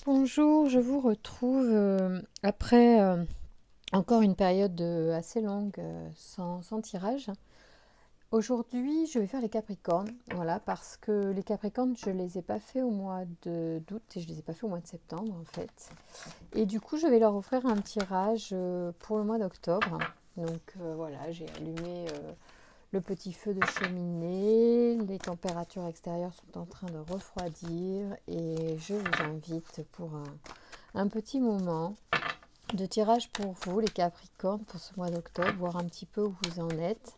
Bonjour, je vous retrouve après encore une période assez longue sans tirage. Aujourd'hui, je vais faire les Capricornes, voilà, parce que les Capricornes, je les ai pas fait au mois d'août et je les ai pas fait au mois de septembre en fait. Et du coup, je vais leur offrir un tirage pour le mois d'octobre. Donc voilà, j'ai allumé le petit feu de cheminée, les températures extérieures sont en train de refroidir et je vous invite pour un petit moment de tirage pour vous, les Capricornes, pour ce mois d'octobre, voir un petit peu où vous en êtes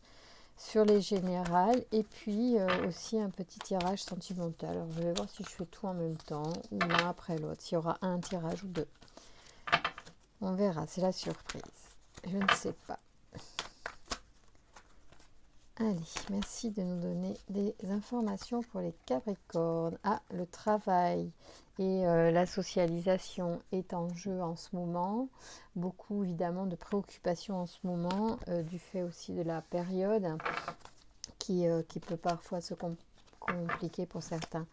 sur les générales et puis aussi un petit tirage sentimental. Alors, je vais voir si je fais tout en même temps ou l'un après l'autre, s'il y aura un tirage ou deux. On verra, c'est la surprise. Je ne sais pas. Allez, merci de nous donner des informations pour les Capricornes. Ah, le travail et la socialisation est en jeu en ce moment. Beaucoup évidemment de préoccupations en ce moment, du fait aussi de la période qui peut parfois se compliquer pour certains.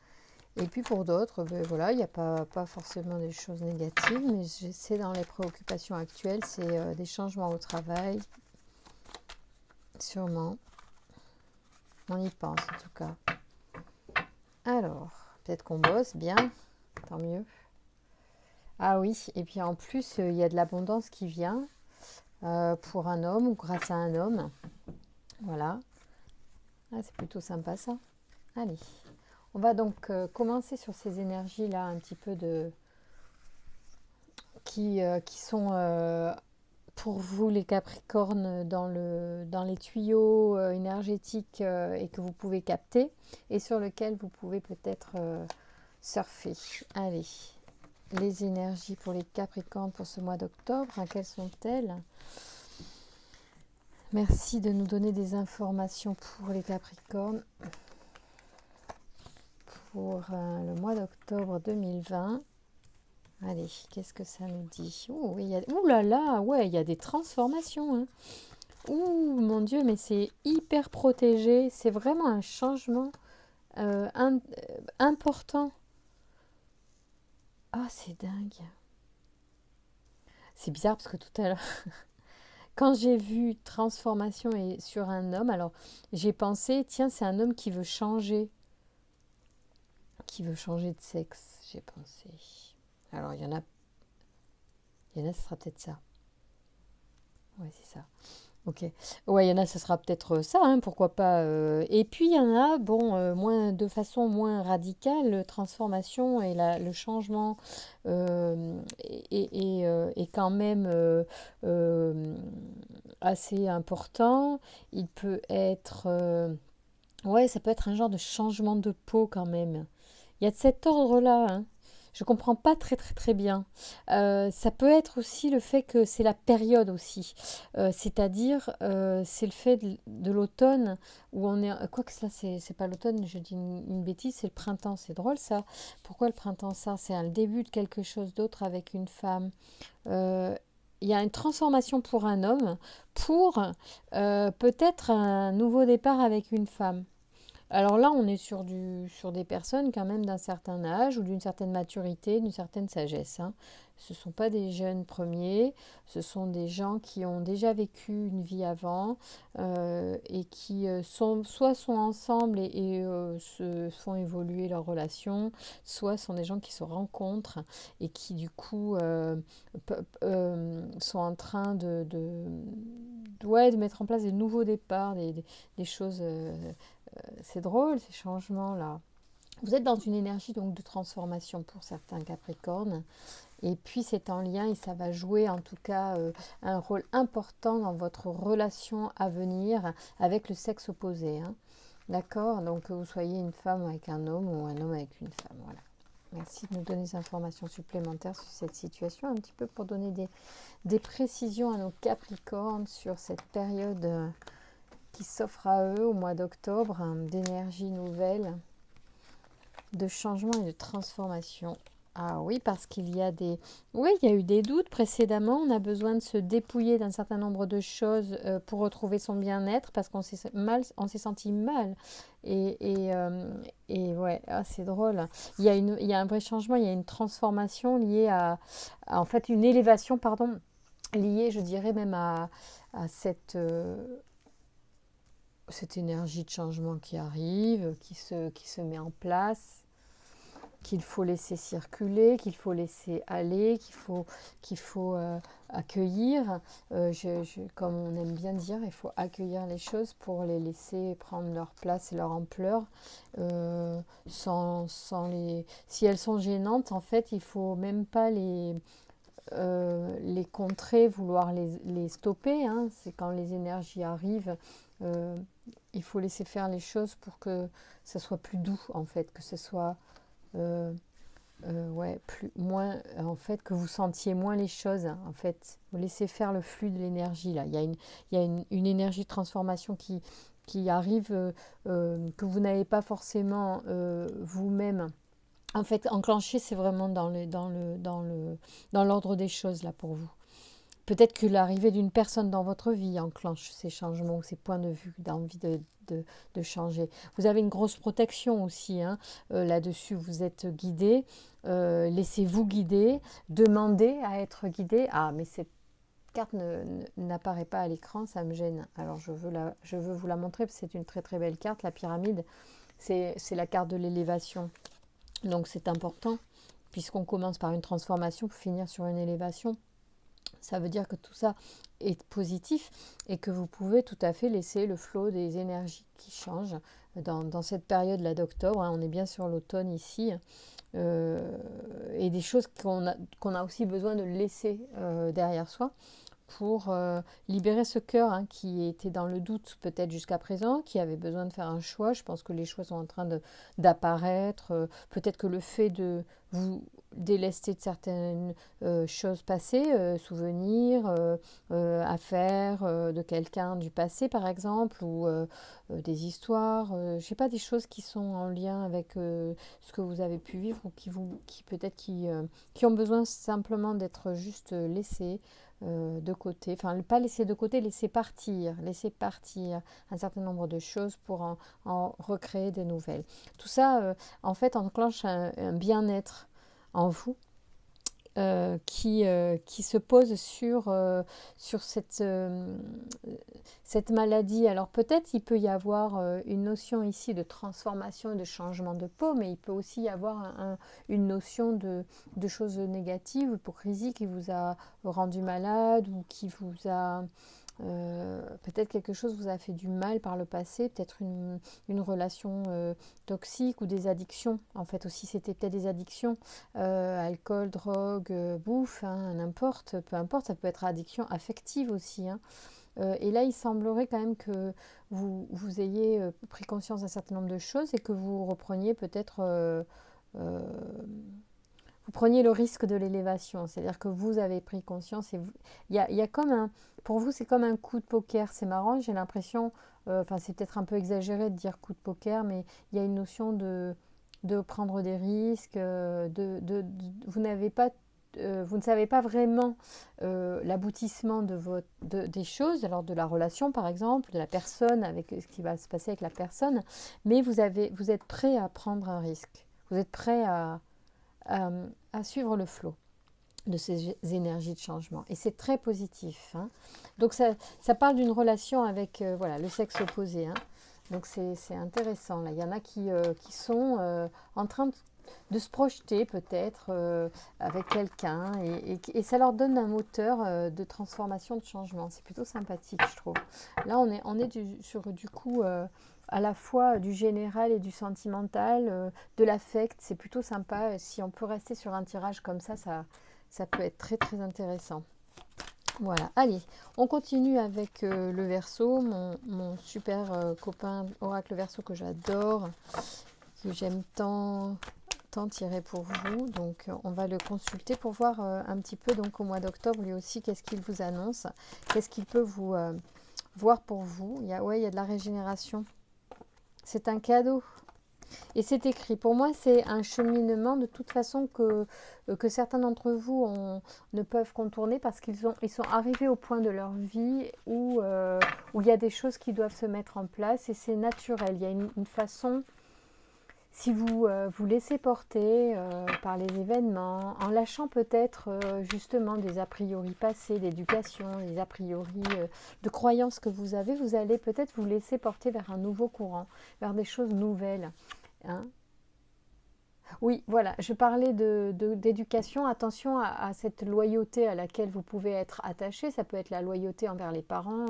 Et puis pour d'autres, ben voilà, il n'y a pas forcément des choses négatives, mais c'est dans les préoccupations actuelles, c'est des changements au travail, sûrement. On y pense en tout cas. Alors, peut-être qu'on bosse bien, tant mieux. Ah oui, et puis en plus, il y a de l'abondance qui vient pour un homme ou grâce à un homme. Voilà. Ah, c'est plutôt sympa ça. Allez. On va donc commencer sur ces énergies-là, un petit peu de qui sont pour vous les Capricornes dans les tuyaux énergétiques et que vous pouvez capter et sur lesquels vous pouvez peut-être surfer. Allez. Les énergies pour les Capricornes pour ce mois d'octobre, quelles sont-elles? Merci de nous donner des informations pour les Capricornes pour le mois d'octobre 2020. Allez, qu'est-ce que ça nous dit? Ouh, ouh là là, ouais, il y a des transformations. Hein. Ouh, mon Dieu, mais c'est hyper protégé. C'est vraiment un changement important. Ah, c'est dingue. C'est bizarre parce que tout à l'heure, quand j'ai vu transformation et sur un homme, alors j'ai pensé, tiens, c'est un homme qui veut changer de sexe, j'ai pensé. Alors il y en a, ce sera peut-être ça. Ouais, c'est ça. Ok. Ouais, il y en a, ce sera peut-être ça, hein, pourquoi pas. Et puis il y en a, bon, de façon moins radicale, transformation et le changement est quand même assez important. Il peut être, ouais, ça peut être un genre de changement de peau quand même. Il y a de cet ordre-là, hein. Je ne comprends pas très bien. Ça peut être aussi le fait que c'est la période aussi. C'est-à-dire, c'est le fait de l'automne où on est... Quoi que ça, c'est pas l'automne, je dis une bêtise, c'est le printemps. C'est drôle ça. Pourquoi le printemps ça? C'est le début de quelque chose d'autre avec une femme. Euh, il y a une transformation pour un homme, pour peut-être un nouveau départ avec une femme. Alors là, on est sur des personnes quand même d'un certain âge ou d'une certaine maturité, d'une certaine sagesse. Hein. Ce ne sont pas des jeunes premiers, ce sont des gens qui ont déjà vécu une vie avant et qui soit sont ensemble et se font évoluer leur relation, soit sont des gens qui se rencontrent et qui du coup sont en train ouais, de mettre en place des nouveaux départs, des choses... c'est drôle ces changements-là. Vous êtes dans une énergie donc de transformation pour certains Capricornes. Et puis c'est en lien et ça va jouer en tout cas un rôle important dans votre relation à venir avec le sexe opposé. Hein. D'accord? Donc que vous soyez une femme avec un homme ou un homme avec une femme. Voilà. Merci de nous donner des informations supplémentaires sur cette situation, un petit peu pour donner des précisions à nos Capricornes sur cette période qui s'offre à eux au mois d'octobre, d'énergie nouvelle, de changement et de transformation. Ah oui, parce qu'il y a des... Oui, il y a eu des doutes précédemment. On a besoin de se dépouiller d'un certain nombre de choses pour retrouver son bien-être parce qu'on s'est mal, on s'est senti mal. Et ouais, ah, c'est drôle. Il y a un vrai changement, il y a une transformation liée en fait, une élévation, pardon, liée, je dirais même à cette énergie de changement qui arrive, qui se met en place, qu'il faut laisser circuler, qu'il faut laisser aller, qu'il faut accueillir. Comme on aime bien dire, il faut accueillir les choses pour les laisser prendre leur place et leur ampleur. Sans les... Si elles sont gênantes, en fait, il faut même pas les contrer, vouloir les stopper. Hein. C'est quand les énergies arrivent, euh, il faut laisser faire les choses pour que ça soit plus doux, en fait, que ce soit euh, ouais, moins, en fait, que vous sentiez moins les choses, hein, en fait. Vous laissez faire le flux de l'énergie, là. Il y a une énergie de transformation qui arrive, que vous n'avez pas forcément vous-même. En fait, enclencher, c'est vraiment dans l'ordre des choses, là, pour vous. Peut-être que l'arrivée d'une personne dans votre vie enclenche ces changements, ces points de vue, d'envie de changer. Vous avez une grosse protection aussi, hein, là-dessus. Vous êtes guidé, laissez-vous guider, demandez à être guidé. Ah, mais cette carte n'apparaît pas à l'écran, ça me gêne. Alors je veux vous la montrer, parce que c'est une très très belle carte, la pyramide. C'est la carte de l'élévation. Donc c'est important, puisqu'on commence par une transformation pour finir sur une élévation. Ça veut dire que tout ça est positif et que vous pouvez tout à fait laisser le flot des énergies qui changent dans cette période-là d'octobre. Hein, on est bien sur l'automne ici. Et des choses qu'on a aussi besoin de laisser derrière soi pour libérer ce cœur, hein, qui était dans le doute peut-être jusqu'à présent, qui avait besoin de faire un choix. Je pense que les choix sont en train d'apparaître. Peut-être que le fait de vous délester de certaines choses passées, souvenirs, affaires de quelqu'un du passé par exemple, ou des histoires, je sais pas, des choses qui sont en lien avec ce que vous avez pu vivre, ou qui peut-être qui ont besoin simplement d'être juste laissées de côté, enfin pas laisser de côté, laisser partir un certain nombre de choses pour en recréer des nouvelles. Tout ça, en fait, enclenche un bien-être en vous qui se pose sur cette maladie. Alors peut-être il peut y avoir une notion ici de transformation et de changement de peau, mais il peut aussi y avoir une notion de choses négatives, hypocrisie qui vous a rendu malade, ou qui vous a... peut-être quelque chose vous a fait du mal par le passé, peut-être une relation toxique, ou des addictions. En fait aussi c'était peut-être des addictions, alcool, drogue, bouffe, hein, n'importe, peu importe, ça peut être addiction affective aussi. Hein. Et là il semblerait quand même que vous ayez pris conscience d'un certain nombre de choses, et que vous repreniez peut-être... Euh, vous preniez le risque de l'élévation, c'est-à-dire que vous avez pris conscience, et il y a comme un, pour vous c'est comme un coup de poker, c'est marrant, j'ai l'impression, enfin c'est peut-être un peu exagéré de dire coup de poker, mais il y a une notion de prendre des risques, vous n'avez pas, vous ne savez pas vraiment l'aboutissement des choses, alors de la relation par exemple, de la personne, avec ce qui va se passer avec la personne, mais vous êtes prêt à prendre un risque, vous êtes prêt à suivre le flot de ces énergies de changement. Et c'est très positif. Hein. Donc ça parle d'une relation avec voilà, le sexe opposé. Hein. Donc c'est intéressant. Là. Il y en a qui sont en train de se projeter peut-être avec quelqu'un, et ça leur donne un moteur de transformation, de changement. C'est plutôt sympathique, je trouve. Là, on est sur du coup à la fois du général et du sentimental, de l'affect. C'est plutôt sympa. Si on peut rester sur un tirage comme ça peut être très très intéressant. Voilà, allez, on continue avec le Verseau, mon super copain Oracle Verseau que j'adore, que j'aime tant tirer pour vous. Donc on va le consulter pour voir un petit peu, donc au mois d'octobre, lui aussi, qu'est-ce qu'il vous annonce, qu'est-ce qu'il peut vous voir pour vous. Il y a de la régénération. C'est un cadeau. Et c'est écrit. Pour moi, c'est un cheminement de toute façon que certains d'entre vous ne peuvent contourner parce ils sont arrivés au point de leur vie où il y a des choses qui doivent se mettre en place et c'est naturel. Il y a une façon, si vous vous laissez porter par les événements, en lâchant peut-être justement des a priori passés, d'éducation, des a priori de croyances que vous avez, vous allez peut-être vous laisser porter vers un nouveau courant, vers des choses nouvelles. Hein. Oui, voilà, je parlais d'éducation. Attention à cette loyauté à laquelle vous pouvez être attaché. Ça peut être la loyauté envers les parents,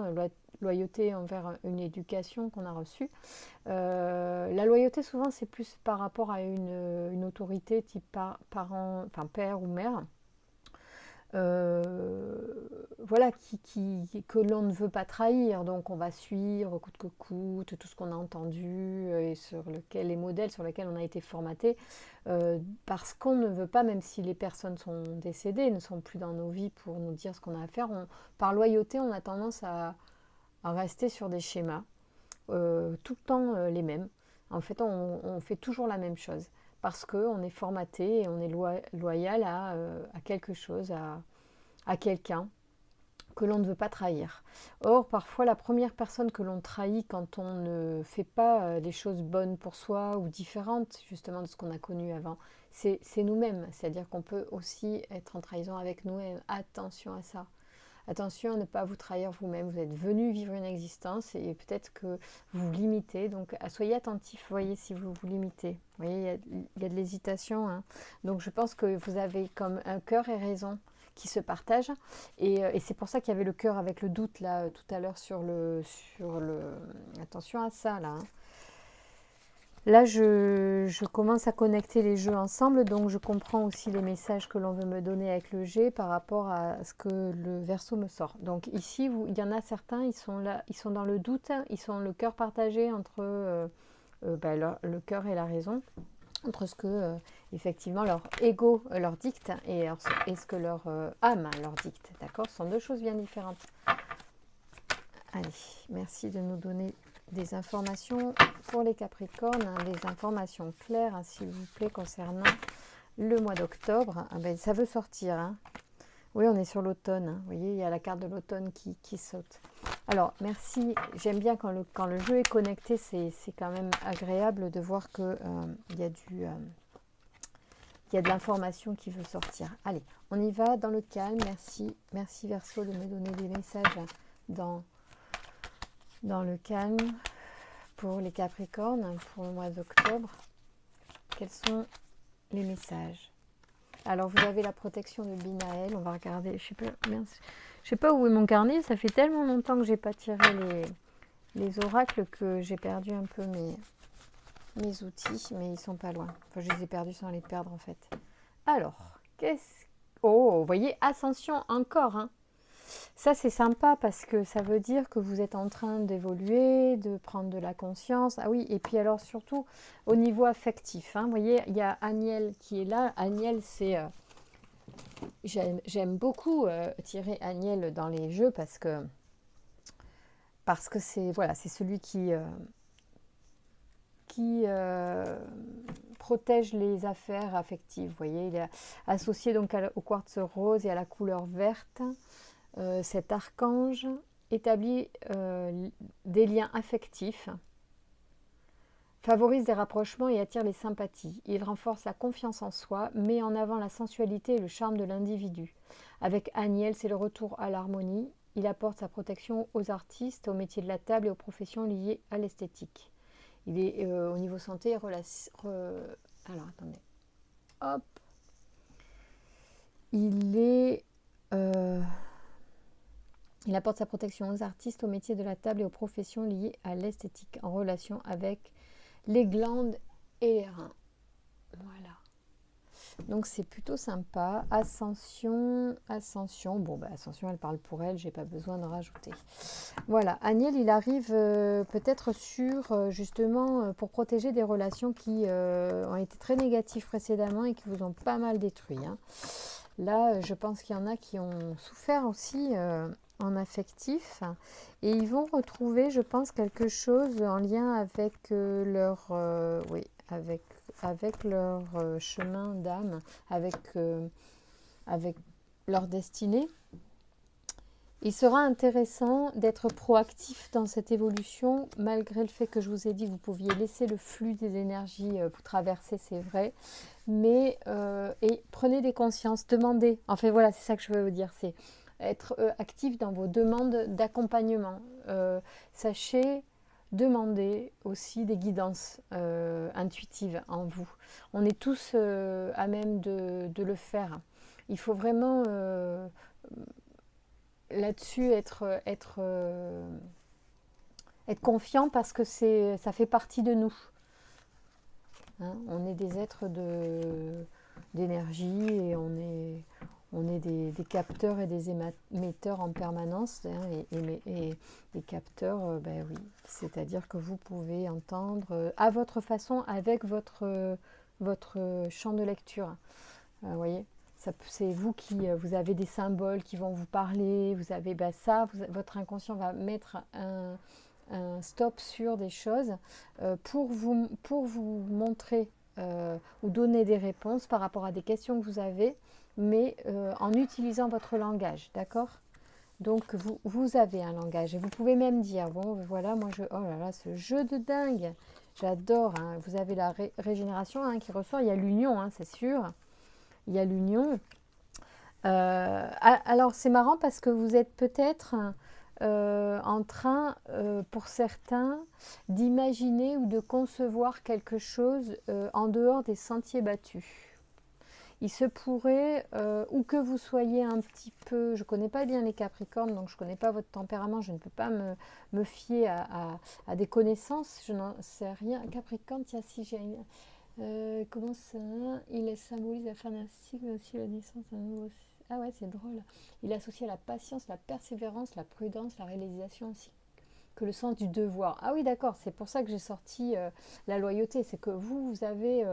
loyauté envers une éducation qu'on a reçue. La loyauté, souvent, c'est plus par rapport à une autorité type parent, enfin père ou mère. Voilà, que l'on ne veut pas trahir. Donc on va suivre coûte que coûte tout ce qu'on a entendu et sur les modèles sur lesquels on a été formaté, parce qu'on ne veut pas, même si les personnes sont décédées, ne sont plus dans nos vies pour nous dire ce qu'on a à faire, par loyauté, on a tendance à rester sur des schémas, tout le temps les mêmes. En fait, on fait toujours la même chose parce qu'on est formaté et on est loyal à quelque chose, à quelqu'un que l'on ne veut pas trahir. Or, parfois, la première personne que l'on trahit quand on ne fait pas les choses bonnes pour soi ou différentes justement de ce qu'on a connu avant, c'est nous-mêmes. C'est-à-dire qu'on peut aussi être en trahison avec nous-mêmes. Attention à ça. Attention à ne pas vous trahir vous-même. Vous êtes venu vivre une existence et peut-être que vous vous limitez. Donc, soyez attentifs, voyez, si vous vous limitez. Vous voyez, il y a de l'hésitation. Hein. Donc, je pense que vous avez comme un cœur et raison qui se partagent. Et c'est pour ça qu'il y avait le cœur avec le doute, là, tout à l'heure, sur le... Attention à ça, là. Hein. Là, je commence à connecter les jeux ensemble, donc je comprends aussi les messages que l'on veut me donner avec le G par rapport à ce que le Verseau me sort. Donc ici, il y en a certains, ils sont là, ils sont dans le doute, ils sont le cœur partagé entre le cœur et la raison, entre ce que effectivement leur ego leur dicte et ce que leur âme leur dicte. D'accord ? Ce sont deux choses bien différentes. Allez, merci de nous donner des informations pour les Capricornes, hein, des informations claires, hein, s'il vous plaît, concernant le mois d'octobre. Ah ben, ça veut sortir. Hein. Oui, on est sur l'automne. Hein. Vous voyez, il y a la carte de l'automne qui saute. Alors, merci. J'aime bien quand le jeu est connecté, c'est quand même agréable de voir qu'il y a il y a de l'information qui veut sortir. Allez, on y va dans le calme. Merci Verseau de me donner des messages dans le calme pour les Capricornes, pour le mois d'octobre. Quels sont les messages? Alors, vous avez la protection de Binaël. On va regarder. Je sais pas où est mon carnet. Ça fait tellement longtemps que j'ai pas tiré les oracles que j'ai perdu un peu mes outils, mais ils sont pas loin. Enfin, je les ai perdus sans les perdre, en fait. Alors, Oh, vous voyez, ascension encore, hein. Ça, c'est sympa parce que ça veut dire que vous êtes en train d'évoluer, de prendre de la conscience. Ah oui, et puis alors surtout au niveau affectif. Hein, vous voyez, il y a Aniel qui est là. Aniel, c'est... j'aime beaucoup tirer Aniel dans les jeux parce que c'est c'est celui qui protège les affaires affectives. Vous voyez, il est associé donc au quartz rose et à la couleur verte. Cet archange établit des liens affectifs, favorise des rapprochements et attire les sympathies. Il renforce la confiance en soi, met en avant la sensualité et le charme de l'individu. Avec Aniel, c'est le retour à l'harmonie. Il apporte sa protection aux artistes, aux métiers de la table et aux professions liées à l'esthétique. Il est au niveau santé, alors attendez. Hop. Il apporte sa protection aux artistes, aux métiers de la table et aux professions liées à l'esthétique en relation avec les glandes et les reins. Voilà. Donc c'est plutôt sympa. Ascension. Bon, Ascension, elle parle pour elle, j'ai pas besoin de rajouter. Voilà, Aniel, il arrive peut-être justement, pour protéger des relations qui ont été très négatives précédemment et qui vous ont pas mal détruit. Hein. Là, je pense qu'il y en a qui ont souffert aussi en affectif et ils vont retrouver, je pense, quelque chose en lien avec avec leur chemin d'âme, avec leur destinée. Il sera intéressant d'être proactif dans cette évolution, malgré le fait que je vous ai dit que vous pouviez laisser le flux des énergies vous traverser, c'est vrai. Mais et prenez des consciences, demandez. En fait, voilà, c'est ça que je veux vous dire, c'est être actif dans vos demandes d'accompagnement. Sachez demander aussi des guidances intuitives en vous. On est tous à même de le faire. Il faut vraiment là-dessus être confiant parce que ça fait partie de nous. Hein, on est des êtres d'énergie et on est des capteurs et des émetteurs en permanence. Hein, et les capteurs, ben oui, c'est-à-dire que vous pouvez entendre à votre façon avec votre champ de lecture. Vous voyez, c'est vous qui vous avez des symboles qui vont vous parler. Vous avez votre inconscient va mettre un stop sur des choses pour vous montrer ou donner des réponses par rapport à des questions que vous avez, mais en utilisant votre langage, d'accord? Donc vous avez un langage et vous pouvez même dire, bon voilà, oh là là, ce jeu de dingue, j'adore, hein. Vous avez la régénération hein, qui ressort, il y a l'union, hein, c'est sûr, il y a l'union. Alors c'est marrant parce que vous êtes peut-être en train, pour certains, d'imaginer ou de concevoir quelque chose en dehors des sentiers battus. Il se pourrait, ou que vous soyez un petit peu, je ne connais pas bien les Capricornes, donc je ne connais pas votre tempérament, je ne peux pas me fier à des connaissances, je n'en sais rien. Capricorne, tiens, si j'ai comment ça, il symbolise la fin d'un cycle, mais aussi la naissance d'un nouveau. Ah ouais, c'est drôle. Il associe à la patience, la persévérance, la prudence, la réalisation ainsi que le sens du devoir. Ah oui, d'accord, c'est pour ça que j'ai sorti la loyauté. C'est que vous avez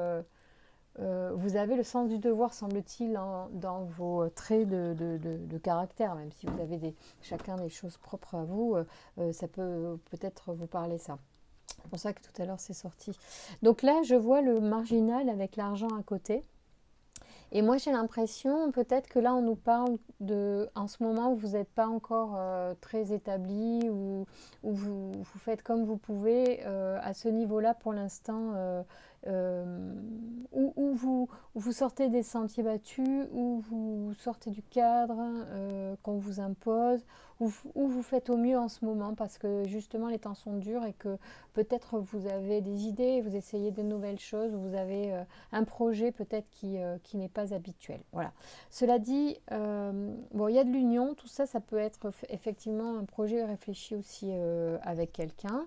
le sens du devoir, semble-t-il, dans vos traits de caractère, même si vous avez chacun des choses propres à vous, ça peut peut-être vous parler ça. C'est pour ça que tout à l'heure c'est sorti. Donc là, je vois le marginal avec l'argent à côté. Et moi, j'ai l'impression, peut-être que là, on nous parle en ce moment où vous n'êtes pas encore très établi, ou où vous faites comme vous pouvez à ce niveau-là pour l'instant, où vous sortez des sentiers battus, où vous sortez du cadre qu'on vous impose, où vous faites au mieux en ce moment parce que justement les temps sont durs et que peut-être vous avez des idées, vous essayez de nouvelles choses, vous avez un projet peut-être qui n'est pas habituel. Voilà. Cela dit, bon, il y a de l'union, tout ça, ça peut être effectivement un projet réfléchi aussi avec quelqu'un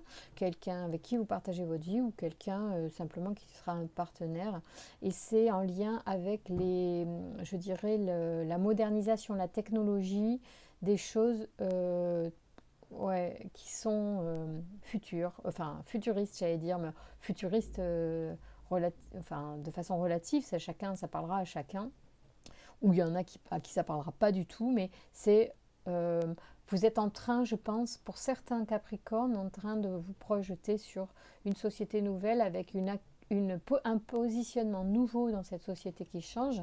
avec qui vous partagez votre vie ou quelqu'un simplement qui sera un partenaire. Et c'est en lien avec je dirais, la modernisation, la technologie, des choses ouais, qui sont futuristes, j'allais dire, mais futuristes de façon relative, ça parlera à chacun, ou il y en a à qui ça parlera pas du tout, mais c'est vous êtes en train, je pense, pour certains Capricornes, en train de vous projeter sur une société nouvelle avec un positionnement nouveau dans cette société qui change,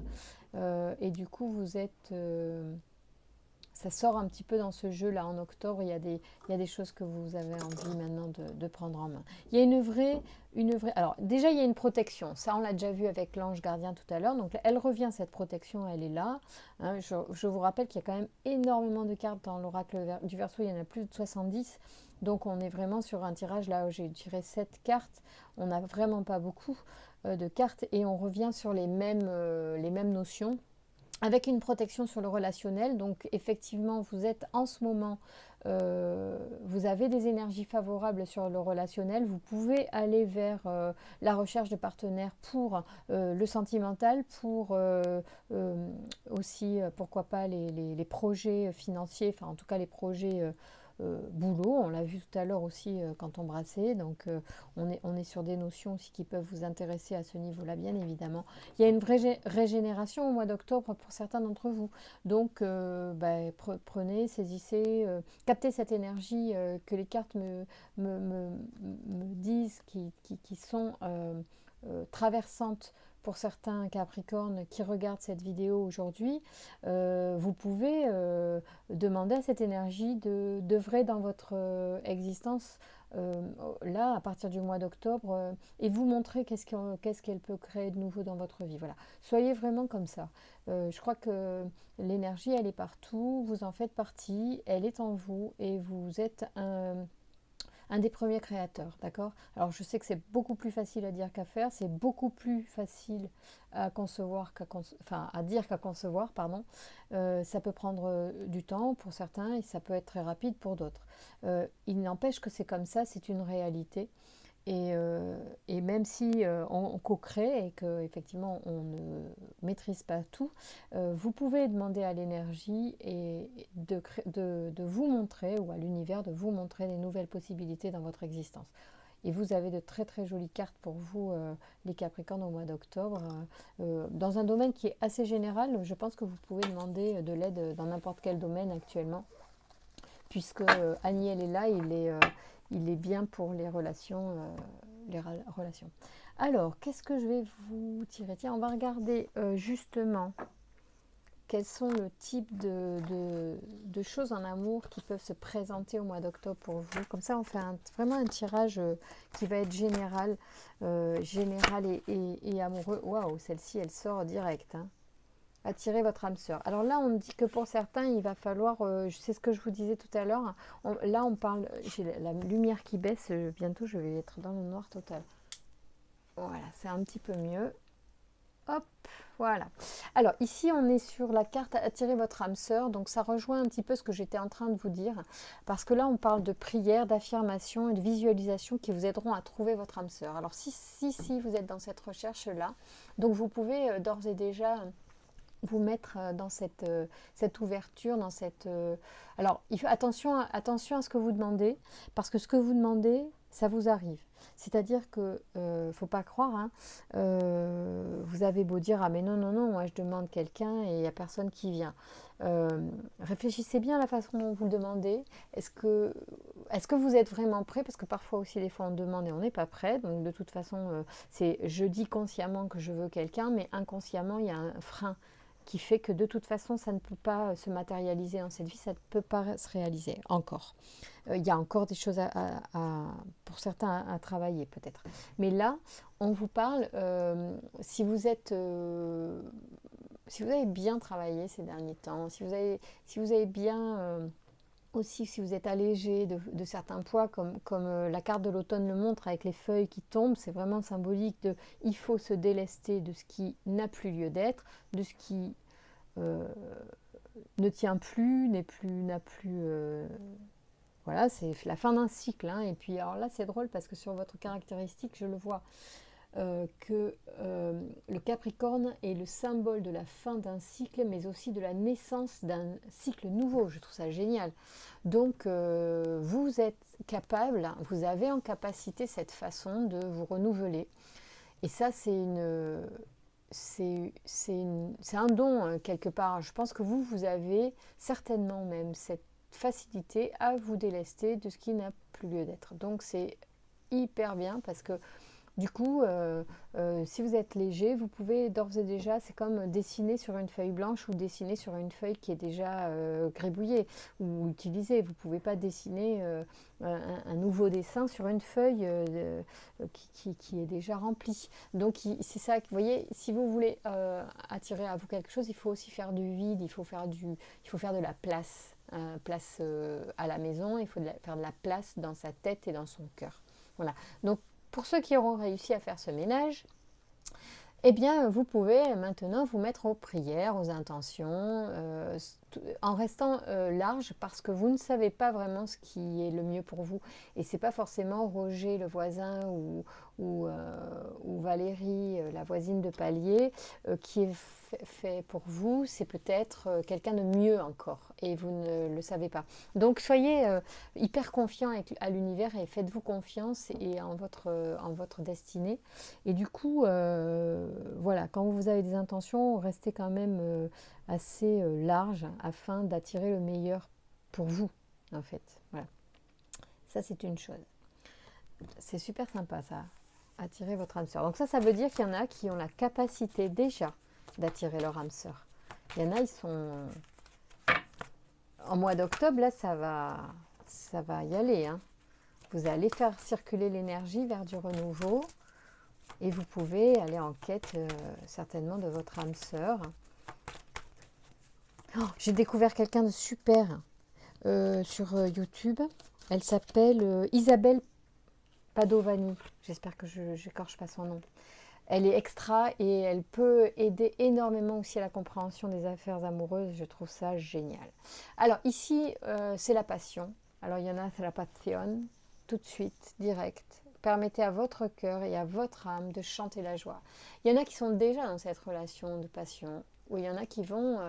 et du coup vous êtes ça sort un petit peu dans ce jeu-là. En octobre, il y a des choses que vous avez envie maintenant de prendre en main. Il y a une vraie... Alors, déjà, il y a une protection. Ça, on l'a déjà vu avec l'ange gardien tout à l'heure. Donc, elle revient, cette protection, elle est là. Hein, je vous rappelle qu'il y a quand même énormément de cartes dans l'oracle du Verseau. Il y en a plus de 70. Donc, on est vraiment sur un tirage. Là, où j'ai tiré 7 cartes. On n'a vraiment pas beaucoup de cartes. Et on revient sur les mêmes notions, avec une protection sur le relationnel. Donc effectivement, vous êtes en ce moment, vous avez des énergies favorables sur le relationnel. Vous pouvez aller vers la recherche de partenaires pour le sentimental, pour aussi, pourquoi pas, les projets financiers, enfin en tout cas les projets boulot. On l'a vu tout à l'heure aussi quand on brassait. Donc on est sur des notions aussi qui peuvent vous intéresser à ce niveau-là, bien évidemment. Il y a une vraie régénération au mois d'octobre pour certains d'entre vous. Donc prenez, saisissez, captez cette énergie que les cartes me disent qui sont traversante pour certains Capricornes qui regardent cette vidéo aujourd'hui, vous pouvez demander à cette énergie d'œuvrer dans votre existence là, à partir du mois d'octobre, et vous montrer qu'est-ce qu'elle peut créer de nouveau dans votre vie. Voilà. Soyez vraiment comme ça. Je crois que l'énergie, elle est partout, vous en faites partie, elle est en vous, et vous êtes un des premiers créateurs, d'accord? Alors je sais que c'est beaucoup plus facile à dire qu'à faire, c'est beaucoup plus facile à concevoir enfin à dire qu'à concevoir, pardon. Ça peut prendre du temps pour certains et ça peut être très rapide pour d'autres. Il n'empêche que c'est comme ça, c'est une réalité. Et même si on co-crée et qu'effectivement on ne maîtrise pas tout, vous pouvez demander à l'énergie et de vous montrer, ou à l'univers de vous montrer des nouvelles possibilités dans votre existence. Et vous avez de très très jolies cartes pour vous, les Capricornes, au mois d'octobre. Dans un domaine qui est assez général, je pense que vous pouvez demander de l'aide dans n'importe quel domaine actuellement, puisque Aniel est là, il est bien pour les relations. Relations. Alors, qu'est-ce que je vais vous tirer? Tiens, on va regarder justement quels sont le type de choses en amour qui peuvent se présenter au mois d'octobre pour vous. Comme ça, on fait vraiment un tirage qui va être général, général et amoureux. Waouh, celle-ci, elle sort direct, hein. Attirer votre âme sœur. Alors là, on me dit que pour certains, il va falloir, c'est ce que je vous disais tout à l'heure, là on parle, j'ai la lumière qui baisse, bientôt je vais être dans le noir total. Voilà, c'est un petit peu mieux. Hop, voilà. Alors ici, on est sur la carte attirer votre âme sœur, donc ça rejoint un petit peu ce que j'étais en train de vous dire, parce que là, on parle de prières, d'affirmations et de visualisation qui vous aideront à trouver votre âme sœur. Alors si vous êtes dans cette recherche-là, donc vous pouvez d'ores et déjà vous mettre dans cette ouverture, dans cette... Alors, attention à ce que vous demandez, parce que ce que vous demandez, ça vous arrive. C'est-à-dire que, faut pas croire, hein, vous avez beau dire, ah mais non, non, non, moi je demande quelqu'un et il n'y a personne qui vient. Réfléchissez bien à la façon dont vous le demandez. Est-ce que vous êtes vraiment prêt? Parce que parfois aussi, des fois, on demande et on n'est pas prêt. Donc, de toute façon, je dis consciemment que je veux quelqu'un, mais inconsciemment, il y a un frein qui fait que de toute façon, ça ne peut pas se matérialiser dans cette vie, ça ne peut pas se réaliser encore. Il y a encore des choses pour certains à travailler peut-être. Mais là, on vous parle, si vous avez bien travaillé ces derniers temps, si vous avez bien... aussi, si vous êtes allégé de certains poids, comme la carte de l'automne le montre, avec les feuilles qui tombent, c'est vraiment symbolique de il faut se délester de ce qui n'a plus lieu d'être, de ce qui ne tient plus, n'a plus... voilà, c'est la fin d'un cycle, hein. Et puis, alors là, c'est drôle parce que sur votre caractéristique, je le vois, que le Capricorne est le symbole de la fin d'un cycle, mais aussi de la naissance d'un cycle nouveau. Je trouve ça génial. Donc, vous êtes capable, vous avez en capacité cette façon de vous renouveler. Et ça, c'est un don quelque part. Je pense que vous avez certainement même cette facilité à vous délester de ce qui n'a plus lieu d'être. Donc, c'est hyper bien parce que du coup, si vous êtes léger, vous pouvez d'ores et déjà, c'est comme dessiner sur une feuille blanche ou dessiner sur une feuille qui est déjà gribouillée ou utilisée. Vous ne pouvez pas dessiner un nouveau dessin sur une feuille qui est déjà remplie. Donc c'est ça, vous voyez, si vous voulez attirer à vous quelque chose, il faut aussi faire du vide, il faut faire de la place. Place à la maison, il faut faire de la place dans sa tête et dans son cœur. Voilà. Donc, pour ceux qui auront réussi à faire ce ménage, eh bien, vous pouvez maintenant vous mettre aux prières, aux intentions, en restant large parce que vous ne savez pas vraiment ce qui est le mieux pour vous. Et c'est pas forcément Roger, le voisin, ou Valérie, la voisine de palier, qui est fait pour vous. C'est peut-être quelqu'un de mieux encore et vous ne le savez pas. Donc soyez hyper confiant à l'univers et faites-vous confiance et en votre destinée. Et du coup, voilà, quand vous avez des intentions, restez quand même assez large afin d'attirer le meilleur pour vous, en fait. Voilà. Ça, c'est une chose. C'est super sympa, ça. attirer votre âme sœur. Donc ça veut dire qu'il y en a qui ont la capacité déjà d'attirer leur âme sœur. Il y en a, ils sont... En mois d'octobre, là, ça va y aller. Hein. Vous allez faire circuler l'énergie vers du renouveau et vous pouvez aller en quête certainement de votre âme sœur. Oh, j'ai découvert quelqu'un de super sur YouTube. Elle s'appelle Isabelle Padovani. J'espère que je n'écorche pas son nom. Elle est extra et elle peut aider énormément aussi à la compréhension des affaires amoureuses. Je trouve ça génial. Alors ici, c'est la passion. Alors il y en a, c'est la passion, tout de suite, direct. Permettez à votre cœur et à votre âme de chanter la joie. Il y en a qui sont déjà dans cette relation de passion, ou il y en a qui vont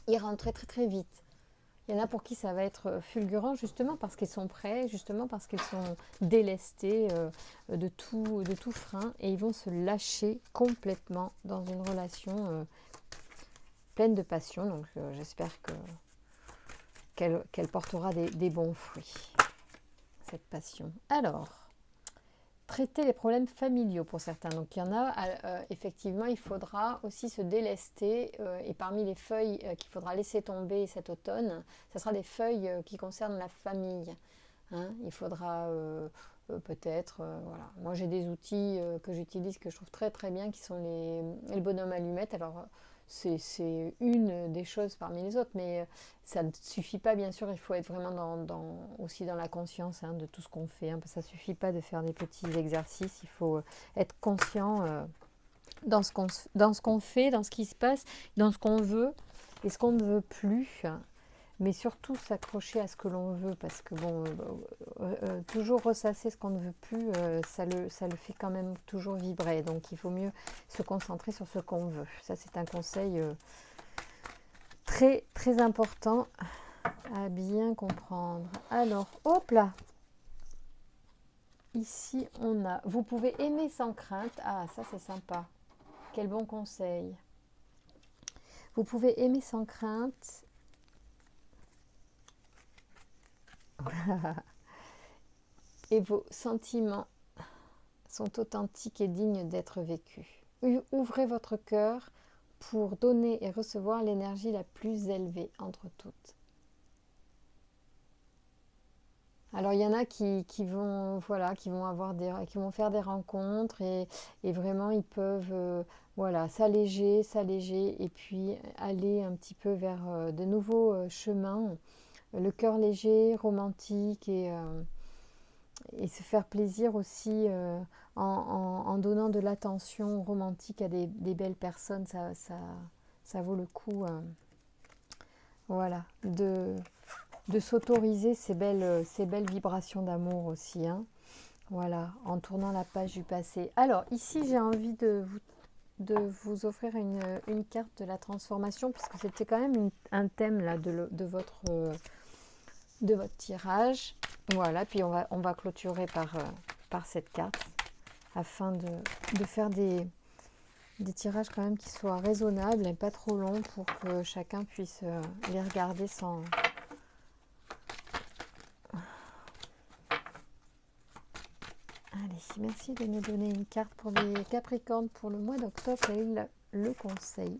y rentrer très très vite. Il y en a pour qui ça va être fulgurant justement parce qu'ils sont prêts, justement parce qu'ils sont délestés de tout frein et ils vont se lâcher complètement dans une relation pleine de passion. Donc j'espère qu'elle portera des bons fruits, cette passion. Alors, traiter les problèmes familiaux pour certains. Donc il y en a, effectivement, il faudra aussi se délester et parmi les feuilles qu'il faudra laisser tomber cet automne, ce sera des feuilles qui concernent la famille. Hein. Il faudra peut-être, voilà. Moi j'ai des outils que j'utilise, que je trouve très très bien, qui sont les bonhommes allumettes. Alors c'est une des choses parmi les autres, mais ça ne suffit pas, bien sûr, il faut être vraiment aussi dans la conscience hein, de tout ce qu'on fait. Hein, ça ne suffit pas de faire des petits exercices, il faut être conscient dans ce qu'on fait, dans ce qui se passe, dans ce qu'on veut et ce qu'on ne veut plus. Mais surtout s'accrocher à ce que l'on veut, parce que bon, toujours ressasser ce qu'on ne veut plus, ça le fait quand même toujours vibrer. Donc il vaut mieux se concentrer sur ce qu'on veut. Ça c'est un conseil très très important à bien comprendre. Alors, hop là. Ici on a, vous pouvez aimer sans crainte. Ah ça c'est sympa. Quel bon conseil. Vous pouvez aimer sans crainte. Et vos sentiments sont authentiques et dignes d'être vécus. Ouvrez votre cœur pour donner et recevoir l'énergie la plus élevée entre toutes. Alors il y en a qui vont faire des rencontres et vraiment ils peuvent s'alléger et puis aller un petit peu vers de nouveaux chemins. Le cœur léger, romantique et se faire plaisir aussi en donnant de l'attention romantique à des belles personnes, ça vaut le coup de s'autoriser ces belles vibrations d'amour aussi. Hein. Voilà, en tournant la page du passé. Alors ici j'ai envie de vous offrir une carte de la transformation, puisque c'était quand même un thème là, de votre tirage. Voilà, puis on va clôturer par cette carte afin de faire des tirages quand même qui soient raisonnables et pas trop longs pour que chacun puisse les regarder sans... Allez, merci de nous donner une carte pour les Capricornes pour le mois d'octobre et le conseil.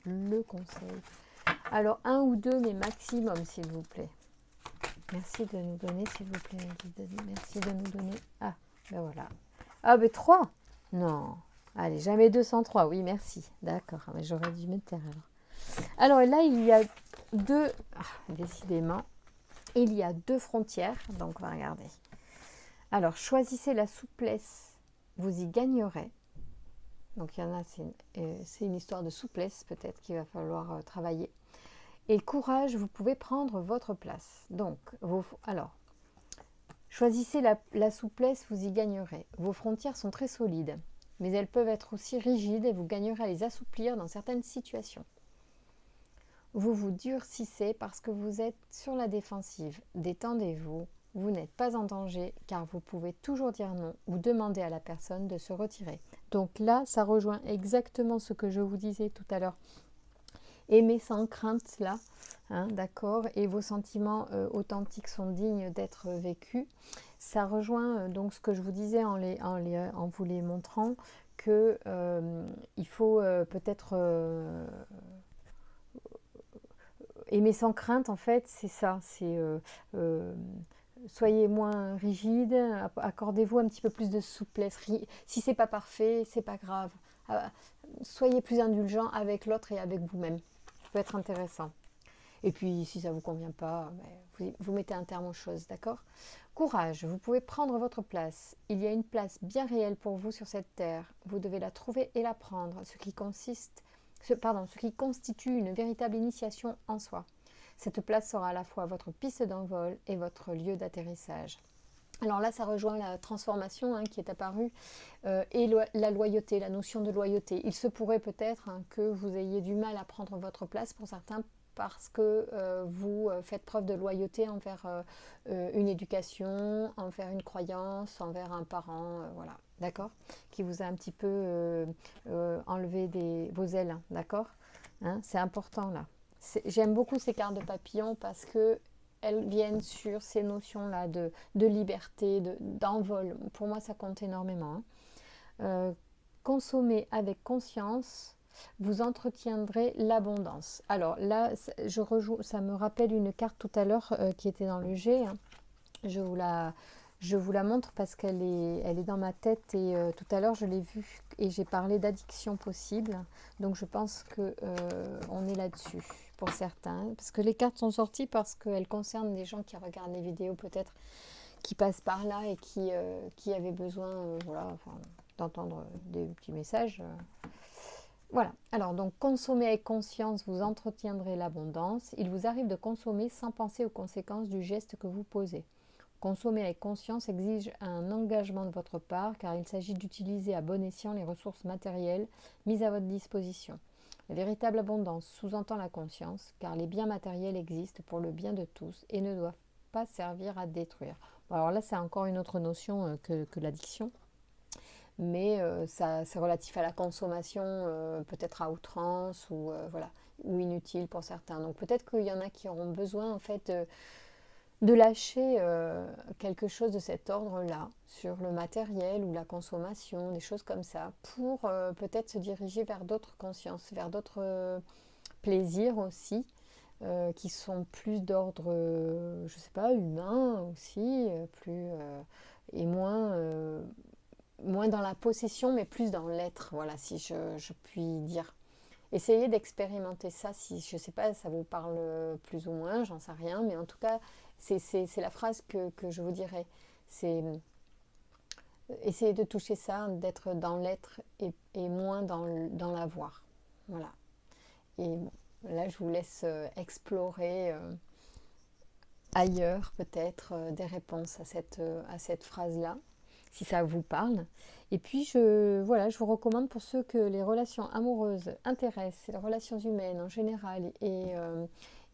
Alors, un ou deux, mais maximum, s'il vous plaît. Merci de nous donner, s'il vous plaît. Merci de nous donner... Ah, ben voilà. Ah, ben 3. Non. Allez, jamais 203. Oui, merci. D'accord, mais j'aurais dû me taire alors. Alors, là, il y a deux... décidément, il y a deux frontières. Donc, on va regarder. Alors, choisissez la souplesse. Vous y gagnerez. Donc, il y en a, c'est une histoire de souplesse, peut-être, qu'il va falloir travailler. Et courage, vous pouvez prendre votre place. Donc, choisissez la souplesse, vous y gagnerez. Vos frontières sont très solides, mais elles peuvent être aussi rigides et vous gagnerez à les assouplir dans certaines situations. Vous vous durcissez parce que vous êtes sur la défensive. Détendez-vous, vous n'êtes pas en danger car vous pouvez toujours dire non ou demander à la personne de se retirer. Donc là, ça rejoint exactement ce que je vous disais tout à l'heure. Aimez sans crainte là, hein, d'accord, et vos sentiments authentiques sont dignes d'être vécus. ça rejoint donc ce que je vous disais en vous les montrant, que il faut peut-être aimer sans crainte, en fait, c'est ça. C'est soyez moins rigide, accordez-vous un petit peu plus de souplesse. Si c'est pas parfait, c'est pas grave. Euh, Soyez plus indulgent avec l'autre et avec vous-même. Ça peut être intéressant. Et puis, si ça ne vous convient pas, vous mettez un terme aux choses, d'accord? Courage, vous pouvez prendre votre place. Il y a une place bien réelle pour vous sur cette terre. Vous devez la trouver et la prendre, ce qui constitue une véritable initiation en soi. Cette place sera à la fois votre piste d'envol et votre lieu d'atterrissage. Alors là, ça rejoint la transformation qui est apparue et la loyauté, la notion de loyauté. Il se pourrait peut-être que vous ayez du mal à prendre votre place pour certains parce que vous faites preuve de loyauté envers une éducation, envers une croyance, envers un parent, voilà, d'accord, qui vous a un petit peu enlevé vos ailes, d'accord, hein, c'est important là. J'aime beaucoup ces cartes de papillon parce que elles viennent sur ces notions-là de liberté, d'envol. Pour moi, ça compte énormément. Hein. Consommer avec conscience, vous entretiendrez l'abondance. Alors là, ça me rappelle une carte tout à l'heure qui était dans le jet. Hein. Je vous la montre parce elle est dans ma tête et tout à l'heure je l'ai vue et j'ai parlé d'addiction possible. Donc je pense qu'on est là-dessus pour certains. Parce que les cartes sont sorties parce qu'elles concernent des gens qui regardent les vidéos peut-être, qui passent par là et qui avaient besoin d'entendre des petits messages. Voilà. Alors donc consommer avec conscience, vous entretiendrez l'abondance. Il vous arrive de consommer sans penser aux conséquences du geste que vous posez. Consommer avec conscience exige un engagement de votre part car il s'agit d'utiliser à bon escient les ressources matérielles mises à votre disposition. La véritable abondance sous-entend la conscience car les biens matériels existent pour le bien de tous et ne doivent pas servir à détruire. Bon, alors là, c'est encore une autre notion que l'addiction, mais c'est relatif à la consommation, peut-être à outrance ou inutile pour certains. Donc peut-être qu'il y en a qui auront besoin en fait de lâcher quelque chose de cet ordre-là sur le matériel ou la consommation, des choses comme ça, pour peut-être se diriger vers d'autres consciences, vers d'autres plaisirs aussi, qui sont plus d'ordre, je sais pas, humain aussi, et moins dans la possession, mais plus dans l'être, voilà, si je puis dire. Essayez d'expérimenter ça, si je ne sais pas, ça vous parle plus ou moins, j'en sais rien, mais en tout cas, c'est la phrase que je vous dirais. C'est essayer de toucher ça, d'être dans l'être et moins dans l'avoir. Voilà. Et bon, là, je vous laisse explorer ailleurs peut-être des réponses à cette phrase-là, si ça vous parle. Et puis, je vous recommande pour ceux que les relations amoureuses intéressent, les relations humaines en général, et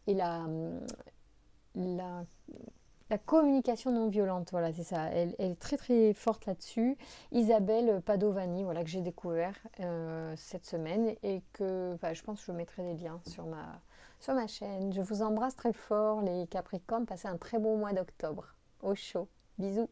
la, la communication non violente, voilà, c'est ça. Elle est très très forte là-dessus. Isabelle Padovani, voilà, que j'ai découvert cette semaine et que je pense que je mettrai des liens sur ma chaîne. Je vous embrasse très fort, les Capricornes. Passez un très bon mois d'octobre. Au chaud. Bisous.